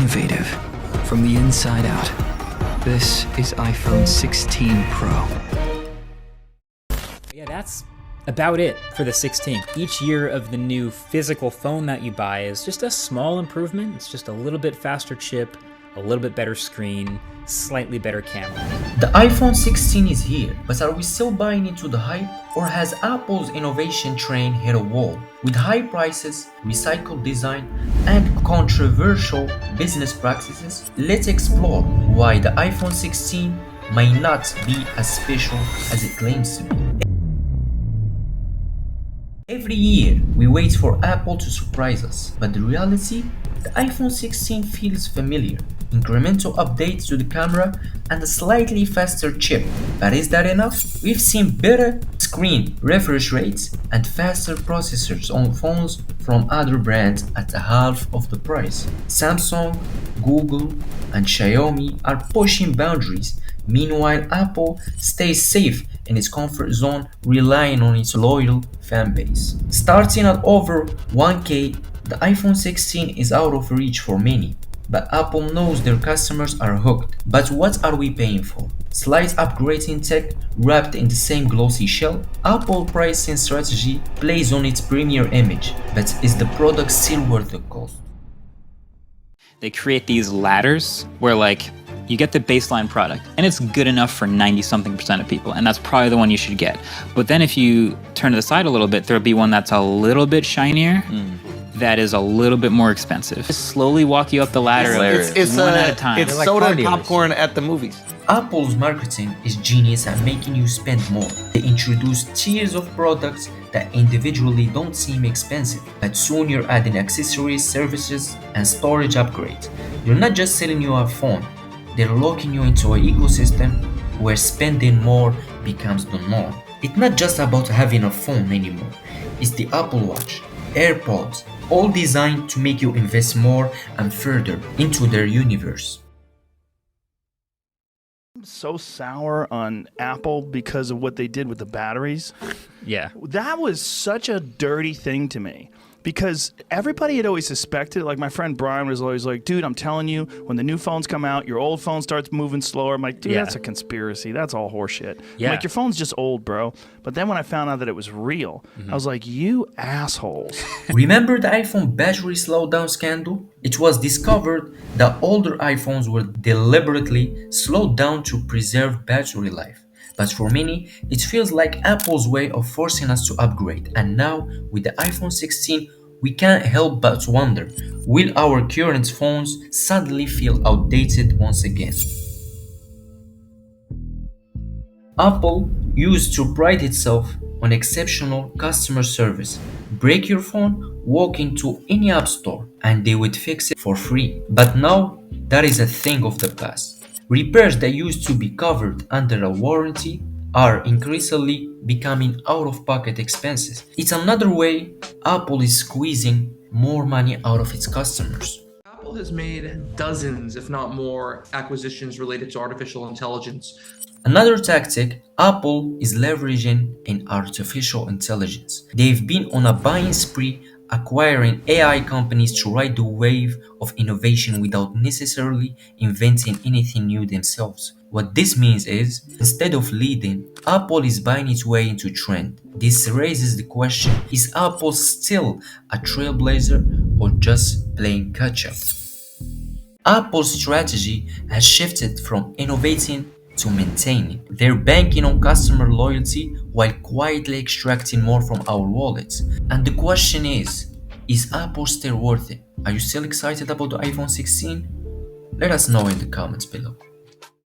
innovative from the inside out. This is iPhone 16 Pro. Yeah, that's about it for the 16. Each year of the new physical phone that you buy is just a small improvement. It's just a little bit faster chip, a little bit better screen, slightly better camera. The iPhone 16 is here, but are we still buying into the hype? Or has Apple's innovation train hit a wall? With high prices, recycled design, and controversial business practices, let's explore why the iPhone 16 might not be as special as it claims to be. Every year, we wait for Apple to surprise us, but the reality, the iPhone 16 feels familiar. Incremental updates to the camera and a slightly faster chip. But is that enough? We've seen better screen refresh rates and faster processors on phones from other brands at half of the price. Samsung, Google, and Xiaomi are pushing boundaries. Meanwhile, Apple stays safe in its comfort zone, relying on its loyal fan base. Starting at over 1K, the iPhone 16 is out of reach for many, but Apple knows their customers are hooked. But what are we paying for? Slight upgrades in tech wrapped in the same glossy shell? Apple pricing strategy plays on its premier image, but is the product still worth the cost? They create these ladders where you get the baseline product and it's good enough for 90-something% of people, and that's probably the one you should get. But then if you turn to the side a little bit, there'll be one that's a little bit shinier, that is a little bit more expensive. Just slowly walk you up the ladder It's one at a time. It's like soda car and dealers. popcorn at the movies. Apple's marketing is genius at making you spend more. They introduce tiers of products that individually don't seem expensive, but soon you're adding accessories, services, and storage upgrades. They're not just selling you a phone, they're locking you into an ecosystem where spending more becomes the norm. It's not just about having a phone anymore, it's the Apple Watch, AirPods, all designed to make you invest more and further into their universe. I'm so sour on Apple because of what they did with the batteries. Yeah. That was such a dirty thing to me because everybody had always suspected, like my friend Brian was always like, dude, I'm telling you, when the new phones come out, your old phone starts moving slower. I'm like, dude, Yeah. that's a conspiracy. That's all horseshit. Yeah. I'm like, your phone's just old, bro. But then when I found out that it was real, I was like, you assholes. Remember the iPhone battery slowdown scandal? It was discovered that older iPhones were deliberately slowed down to preserve battery life. But for many, it feels like Apple's way of forcing us to upgrade. And now, with the iPhone 16, we can't help but wonder, will our current phones suddenly feel outdated once again? Apple used to pride itself on exceptional customer service. Break your phone, walk into any app store, and they would fix it for free. But now, that is a thing of the past. Repairs that used to be covered under a warranty are increasingly becoming out-of-pocket expenses. It's another way Apple is squeezing more money out of its customers. Apple has made dozens, if not more, acquisitions related to artificial intelligence. Another tactic Apple is leveraging in artificial intelligence. They've been on a buying spree, acquiring AI companies to ride the wave of innovation without necessarily inventing anything new themselves. What this means is, instead of leading, Apple is buying its way into trend. This raises the question, is Apple still a trailblazer or just playing catch-up? Apple's strategy has shifted from innovating to maintaining. They're banking on customer loyalty while quietly extracting more from our wallets. And the question is Apple still worth it? Are you still excited about the iPhone 16? Let us know in the comments below.